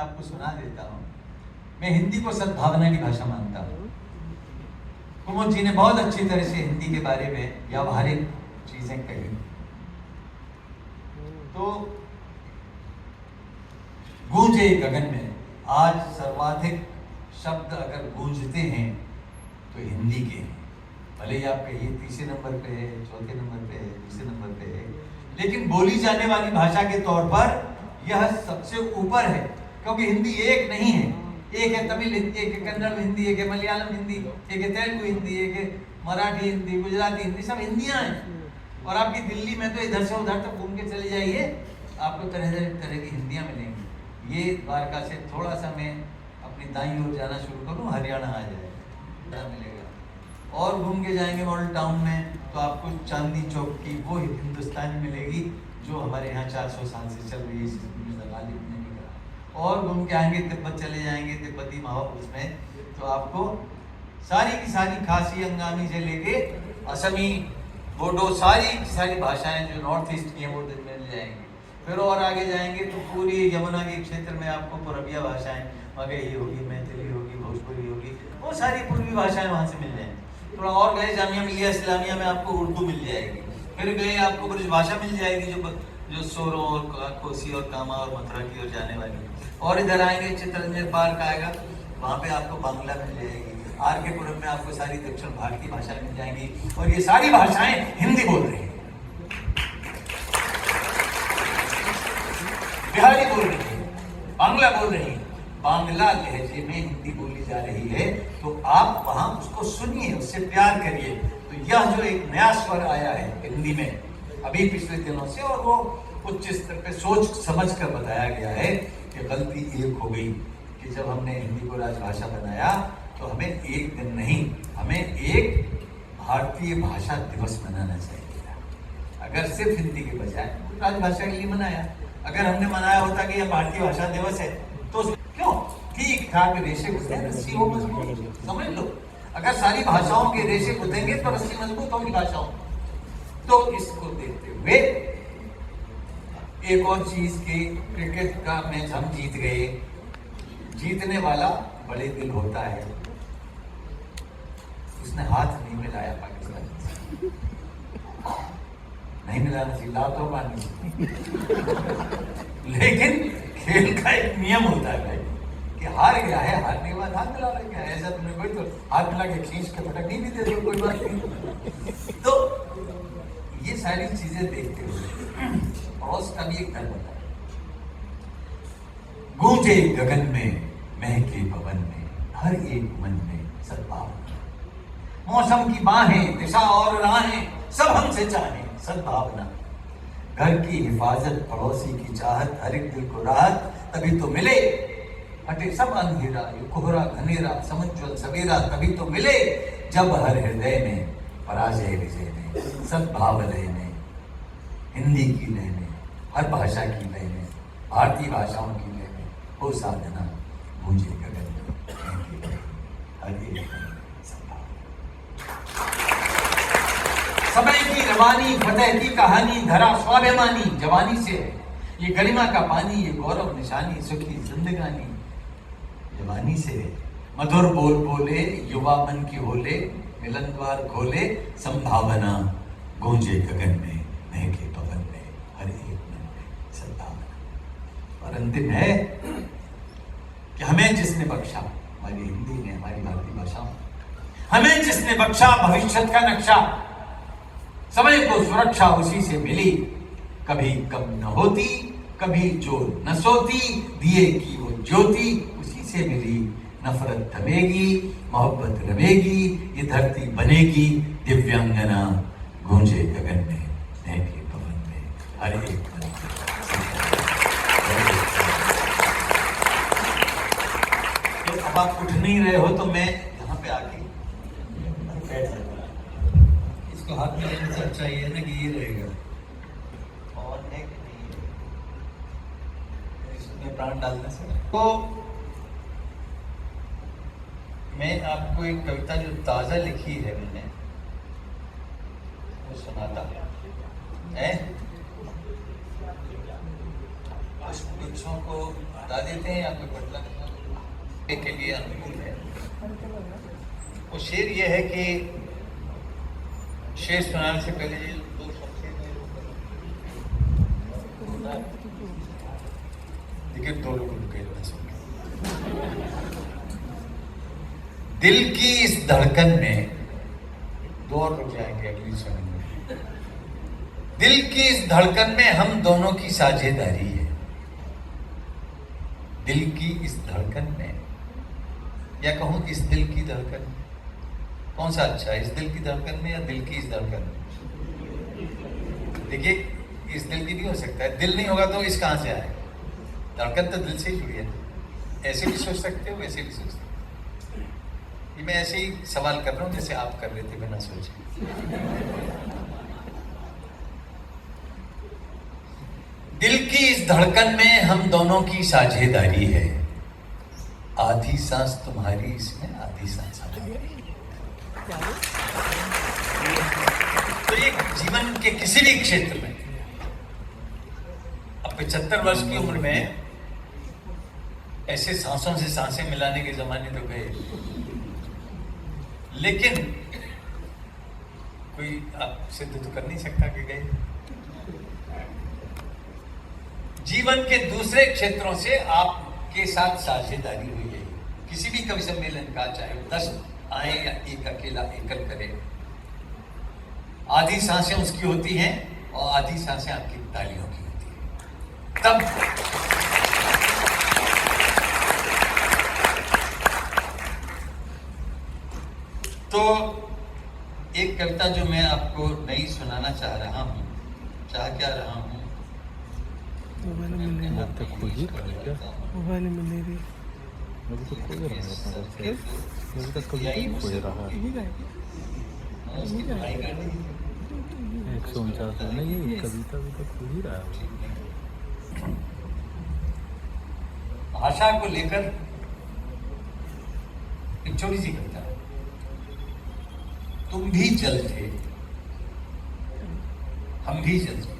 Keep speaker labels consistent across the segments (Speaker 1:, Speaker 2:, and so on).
Speaker 1: आपको सुना देता हूँ। मैं हिंदी को सद्भावना की भाषा मानता हूँ। कुमुद जी ने बहुत अच्छी तरह से हिंदी के बारे में व्यावहारिक चीजें कही। तो गूंजे गगन में आज सर्वाधिक शब्द अगर गूंजते हैं तो हिंदी के हैं। भले ही आप कहिए तीसरे नंबर पे है, चौथे नंबर पे है, दूसरे नंबर पे है, लेकिन बोली जाने वाली भाषा के तौर पर यह सबसे ऊपर है, क्योंकि हिंदी एक नहीं है। एक है तमिल हिंदी, एक है कन्नड़ हिंदी, एक है मलयालम हिंदी, एक है तेलुगु हिंदी, एक है मराठी हिंदी, गुजराती हिंदी, सब हिंदियां हैं। और आपकी दिल्ली में तो इधर से उधर तक घूम के चले जाइए, आपको तरह तरह की हिंदियां मिलेंगी। ये द्वारका से थोड़ा सा मैं अपनी दाईं ओर जाना शुरू करूँ, हरियाणा आ जाएगा, मिलेगा। और घूम के जाएंगे मॉडल टाउन में तो आपको चांदी चौक की वो हिंदुस्तानी मिलेगी जो हमारे यहाँ 400 साल से चल रही है। और घूम के आएंगे तिब्बत चले जाएंगे, तिब्बती उसमें तो आपको सारी की सारी खासी अंगामी से लेके असमी, बोडो, सारी भाषाएं जो नॉर्थ ईस्ट की हैं वो मिल जाएंगी। फिर और आगे जाएंगे तो पूरी यमुना के क्षेत्र में आपको पूर्विया भाषाएं, मगही होगी, मैथिली होगी, भोजपुरी होगी, वो सारी पूर्वी भाषाएं वहाँ से मिल जाएंगी। थोड़ा और गए जामिया मिलिया इस्लामिया में आपको उर्दू मिल जाएगी। फिर गए आपको ब्रज भाषा मिल जाएगी जो सोरो और कोसी और कामा और मथुरा की ओर जाने वाली। और इधर आएंगे चित्रंजन पार्क आएगा, वहाँ पे आपको बांग्ला मिल जाएगी। आर के पुरम में आपको सारी दक्षिण भारतीय भाषाएं मिल जाएंगी। और ये सारी भाषाएं हिंदी बोल रही है, बिहारी बोल रही है, बांग्ला बोल रही है, बांग्ला लहजे में हिंदी बोली जा रही है। तो आप वहां उसको सुनिए, उससे प्यार करिए। तो यह जो एक नया स्वर आया है हिंदी में अभी पिछले दिनों से, और वो उच्च स्तर पे सोच समझ कर बताया गया है कि गलती एक हो गई कि जब हमने हिंदी को राजभाषा बनाया तो हमें एक दिन नहीं, हमें एक भारतीय भाषा दिवस मनाना चाहिए था। अगर सिर्फ हिंदी के बजाय राजभाषा के लिए मनाया, अगर हमने मनाया होता कि यह भारतीय भाषा दिवस है तो क्यों ठीक ठाक रेशे रस्सी हो मजबूत, समझ लो। अगर सारी भाषाओं के रेशे गुथेंगे तो रस्सी मजबूत होगी भाषाओं। तो इसको देखते हुए एक और चीज की, क्रिकेट का मैच हम जीत गए, जीतने वाला बड़े दिल होता है, उसने हाथ नहीं मिलाया पाकिस्तान से, नहीं मिलाना चाहिए, लाभ तो पानी लेकिन खेल का एक नियम होता है भाई कि हार गया है, हारने के बाद हाथ मिला रहे हैं। ऐसा तुमने कोई तो हाथ मिला के खींच के फटक नहीं दे दो, कोई बात नहीं। तो ये सारी चीजें देखते हुए पड़ोस का भी एक डर होता है। गूंजे गगन में, महके पवन में, हर एक मन में सद्भावना, मौसम की बाहें, दिशा और राहें सब हमसे चाहें सद्भावना, घर की हिफाजत, पड़ोसी की चाहत, हर एक दिल को राहत, तभी तो मिले हटे सब अंधेरा, ये कोहरा घनेरा, समुज्ज्वल सवेरा, तभी तो मिले जब हर हृदय में पराजय विजय में, सद्भाव लय में, हिंदी की लय में, हर भाषा की लय में, भारतीय भाषाओं की लय में हो साधना, गूंजे गगन में, हर एक सद्भाव। समय की रवानी, फतेह की कहानी, धरा स्वाभिमानी जवानी से, ये गरिमा का पानी, ये गौरव निशानी, सुखी जिंदगानी जवानी से। मधुर बोल बोले, युवा मन की होले, मिलन द्वार खोले, संभावना, गूंजे गगन में, महके पवन में, हर एक मन में सद्भावना। और अंतिम है कि हमें जिसने बख्शा, हमारी हिंदी में, हमारी भारतीय भाषा में, हमें जिसने बख्शा भविष्य का नक्शा, समय को सुरक्षा उसी से मिली, कभी कम न होती, कभी जो न सोती, दिए की वो ज्योति उसी से मिली, नफरत थमेगी, मोहब्बत रमेगी, ये धरती बनेगी दिव्यांगना, गूंजे गगन में, महके पवन में, हर एक मन में। तो अब आप उठ नहीं रहे हो तो मैं यहाँ पे आके बैठ जाऊंगा। इसको हाथ में लेने से अच्छा ये है ना कि ये रहेगा, और है कि नहीं है, इसमें प्राण डालने से। तो मैं आपको एक कविता जो ताजा लिखी है मैंने, वो सुनाता है। पुष्प वृक्षों को हटा देते हैं या कोई पटला के लिए अनुकूल है। वो शेर ये है कि शेर सुनाने से पहले ये दो शब्द देखिए, दो लोग रुके दिल की इस धड़कन में, दो और रुक जाएंगे अगली सुनेंगे। दिल की इस धड़कन में हम दोनों की साझेदारी है। दिल की इस धड़कन में, या कहूं इस दिल की धड़कन में, कौन सा अच्छा है, इस दिल की धड़कन में या दिल की इस धड़कन में? देखिए, इस दिल की नहीं हो सकता है, दिल नहीं होगा तो इस कहां से आए? धड़कन तो दिल से ही जुड़ी है। ऐसे भी सोच सकते हो, वैसे भी सोच सकते हो। ये मैं ऐसे ही सवाल कर रहा हूं जैसे आप कर रहे थे बिना सोचे। दिल की इस धड़कन में हम दोनों की साझेदारी है। आधी सांस तुम्हारी इसमें, आधी सांस हमारी। तो ये जीवन के किसी भी क्षेत्र में, अब 75 वर्ष की उम्र में ऐसे सांसों से सांसें मिलाने के जमाने तो गए, लेकिन कोई आप सिद्ध तो कर नहीं सकता कि गए। जीवन के दूसरे क्षेत्रों से आपके साथ साझेदारी हुई है। किसी भी कवि सम्मेलन का, चाहे 10 आए या एक अकेला एकल करे, आधी सांसें उसकी होती हैं और आधी सांसें आपकी तालियों की होती हैं। तब तो एक कविता जो मैं आपको नई सुनाना चाह रहा हूं, चाह क्या रहा हूं,
Speaker 2: मोबाइल में नहीं लगता, खोज ही रहा है क्या? मोबाइल में नहीं रही, मुझे तो खोज रहा है अपना से, मुझे तो कभी नहीं खोज रहा है। 149 नहीं, कविता भी तो खोज ही रहा है।
Speaker 1: भाषा को लेकर एक छोटी सी कविता। तुम भी जल थे, हम भी जल थे,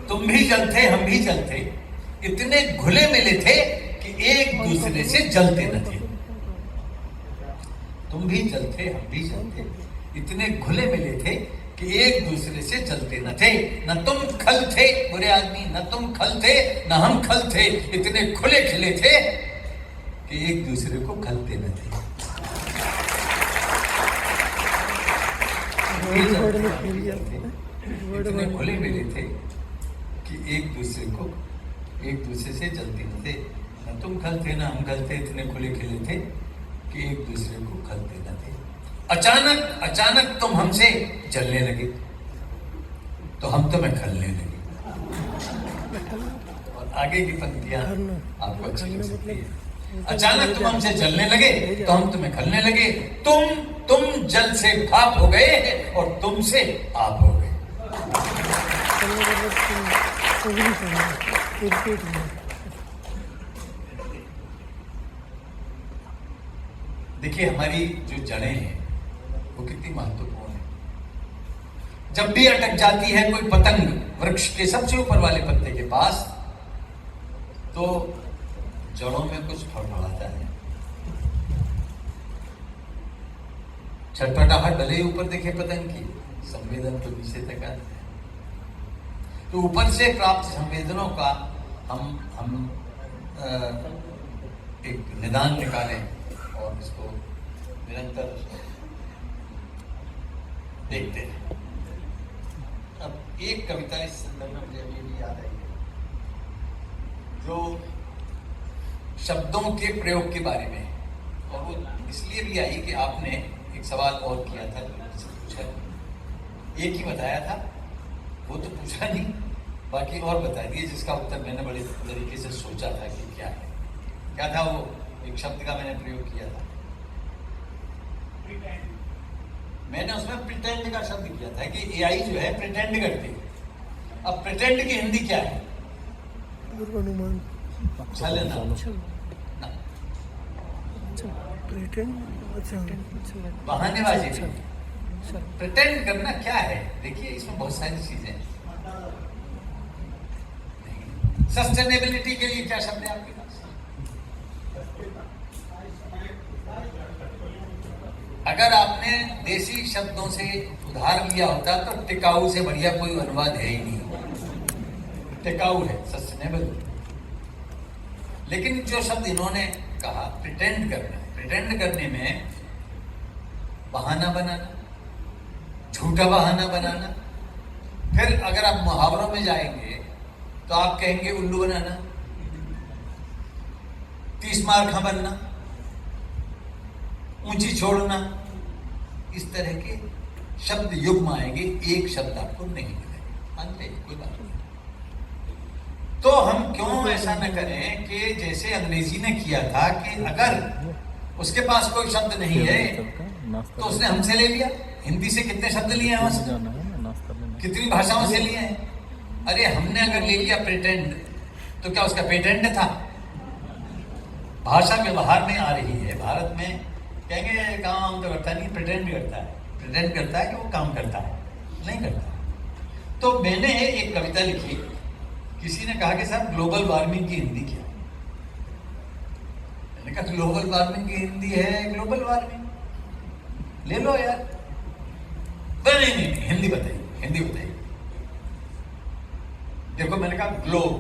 Speaker 1: तुम भी जल थे, हम भी जल थे, इतने घुले मिले थे कि एक दूसरे से जलते न थे। तुम भी जल थे, हम भी जल थे, इतने घुले मिले थे कि एक दूसरे से जलते न थे। न तुम खल थे बुरे आदमी, न तुम खल थे, न हम खल थे, इतने खुले खिले थे कि एक दूसरे को खलते न थे। इतने खुले मिले थे कि एक दूसरे से जलते न थे। न तुम खल थे, न हम खल थे, इतने खुले खिले थे कि एक दूसरे को खलते न थे। अचानक तुम हमसे जलने लगे तो हम तुम्हें खलने लगे। और आगे की पंक्तियां आपको अच्छी लग सकती है। अचानक तुम हमसे जलने लगे तो हम तुम्हें खलने लगे। तुम जल से भाप हो गए और तुमसे आप हो गए। देखिए, हमारी जो जड़ें हैं वो कितनी महत्वपूर्ण है। जब भी अटक जाती है कोई पतंग वृक्ष के सबसे ऊपर वाले पत्ते के पास, तो जड़ों में कुछ फड़फड़ाता है। छटपटाहट भले ही ऊपर देखे पतंग की, संवेदन तो नीचे तक आता है। तो ऊपर से प्राप्त संवेदनों का हम एक निदान निकालें और इसको निरंतर देखते हैं। अब एक कविता इस संदर्भ में मुझे अभी भी याद आई है, जो शब्दों के प्रयोग के बारे में, और वो इसलिए भी आई कि आपने एक सवाल और किया था, पूछा, एक ही बताया था, वो तो पूछा नहीं, बाकी और बता दिए जिसका उत्तर मैंने बड़े तरीके से सोचा था कि क्या है। क्या था वो? एक शब्द का मैंने प्रयोग किया था, मैंने उसमें प्रिटेंड का शब्द किया था कि एआई जो है प्रिटेंड करती है। अब प्रिटेंड की हिंदी क्या है? छलना। बहानेबाजी। प्रिटेंड करना क्या है? देखिए इसमें बहुत सारी चीजें हैं। सस्टेनेबिलिटी के लिए क्या शब्द है आपके पास? अगर आपने देसी शब्दों से उधार लिया होता तो टिकाऊ से बढ़िया कोई अनुवाद है ही नहीं। टिकाऊ है, सस्टेनेबल। लेकिन जो शब्द इन्होंने कहा प्रिटेंड करना, प्रिटेंड करने में बहाना बनाना, झूठा बहाना बनाना। फिर अगर आप मुहावरों में जाएंगे तो आप कहेंगे उल्लू बनाना, 30 मार खा बनना, ऊंची छोड़ना। इस तरह के शब्द युग्म आएंगे, एक शब्द आपको नहीं मिलेगा। मानते कोई बात नहीं। तो हम क्यों ऐसा न करें कि जैसे अंग्रेजी ने किया था कि अगर उसके पास कोई शब्द नहीं है तो उसने हमसे ले लिया। हिंदी से कितने शब्द लिए हैं हमसे, कितनी भाषाओं से लिए हैं। अरे हमने अगर ले लिया प्रिटेंड तो क्या उसका पेटेंट था? भाषा व्यवहार में आ रही है। भारत में कहेंगे काम तो करता नहीं, प्रिटेंड करता है। प्रिटेंड करता है कि वो काम करता है, नहीं करता। तो मैंने एक कविता लिखी, किसी ने कहा कि साहब ग्लोबल वार्मिंग की हिंदी क्या? मैंने कहा ग्लोबल वार्मिंग की हिंदी है ग्लोबल वार्मिंग, ले लो यार। नहीं, हिंदी बताइए, हिंदी बताइए। देखो मैंने कहा ग्लोब,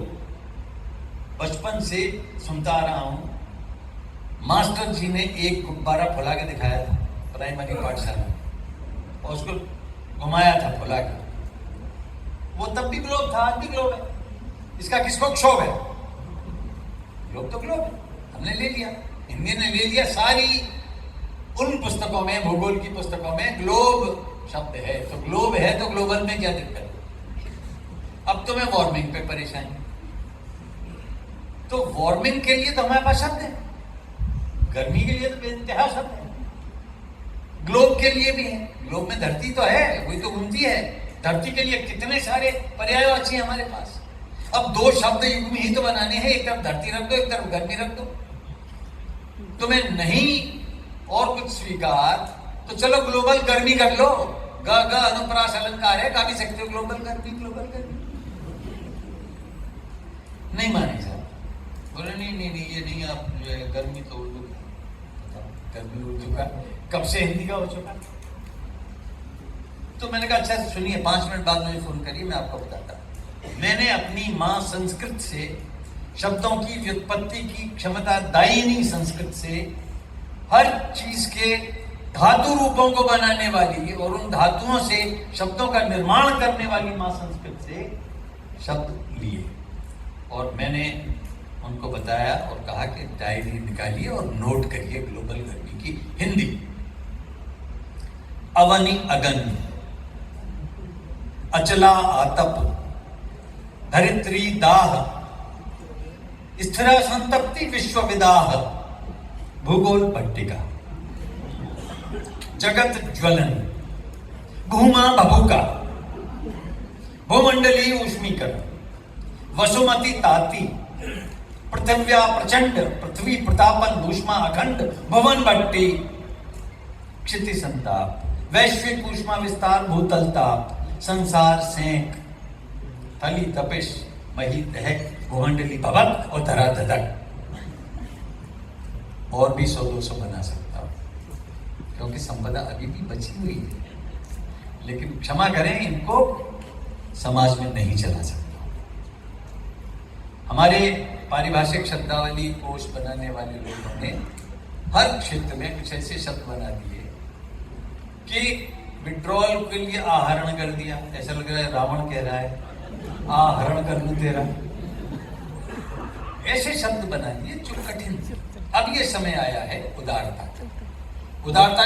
Speaker 1: बचपन से सुनता आ रहा हूं। मास्टर जी ने एक गुब्बारा फुला के दिखाया था प्राइमरी पाठशाला और उसको घुमाया था फुला के। वो तब भी ग्लोब था, आज भी ग्लोब है। इसका किसको क्षोभ है? ग्लोब तो ग्लोब है, हमने ले लिया, हिंदी ने ले लिया। सारी उन पुस्तकों में, भूगोल की पुस्तकों में ग्लोब शब्द है। तो ग्लोब है तो ग्लोबल में क्या दिक्कत है? अब तो मैं वार्मिंग पे परेशान हूं। तो वार्मिंग के लिए तो हमारे पास शब्द है, गर्मी के लिए तो बेइंतहा शब्द है, ग्लोब के लिए भी है। ग्लोब में धरती तो है, वही तो घूमती है। धरती के लिए कितने सारे पर्यायवाची हैं हमारे पास। अब दो शब्द युग्म ही तो बनाने हैं, एक तरफ धरती रख दो, एक तरफ गर्मी रख दो। तुम्हें नहीं और कुछ स्वीकार तो चलो ग्लोबल गर्मी कर लो। ग अनुप्रास अलंकार है, गा भी सकते हो ग्लोबल गर्मी, ग्लोबल गर्मी। नहीं माने साहब, बोले नहीं ये नहीं, आप जो है गर्मी तो उर्दू का, गर्मी उर्दू का कब से हिंदी का हो चुका। तो मैंने कहा अच्छा सुनिए, 5 मिनट बाद मुझे फोन करिए, मैं आपको बताता। मैंने अपनी मां संस्कृत से शब्दों की व्युत्पत्ति की क्षमता, दायिनी संस्कृत से हर चीज के धातु रूपों को बनाने वाली और उन धातुओं से शब्दों का निर्माण करने वाली मां संस्कृत से शब्द लिए और मैंने उनको बताया और कहा कि डायरी निकालिए और नोट करिए ग्लोबल गर्मी की हिंदी। अवनि अगन, अचला आतप, धरित्री दाह, स्थिरा संतप्ति विश्व विदाह, भूगोल पट्टिका, जगत ज्वलन, भूमा भभूका, भूमंडलीय उष्मीकरण, वसुमती ताती, पृथिव्या प्रचंड, पृथ्वी प्रतापन, ऊष्मा अखंड, भवन भट्टी, क्षिति संताप, वैश्विक ऊष्मा विस्तार, भूतल ताप, संसार सेंक, थली तपिश, मही दहक, भूमंडली भवक और धरा धधक। और भी 100-200 बना सकता हूं क्योंकि संपदा अभी भी बची हुई है, लेकिन क्षमा करें, इनको समाज में नहीं चला सकता। हमारे पारिभाषिक शब्दावली कोश बनाने वाले लोगों ने हर क्षेत्र में कुछ ऐसे शब्द बना दिए कि विड्रॉल के लिए आहरण कर दिया। ऐसा लग रहा है रावण कह रहा है आहरण कर लूं तेरा। ऐसे शब्द बना दिए जो कठिन। अब ये समय आया है उदारता। उदारता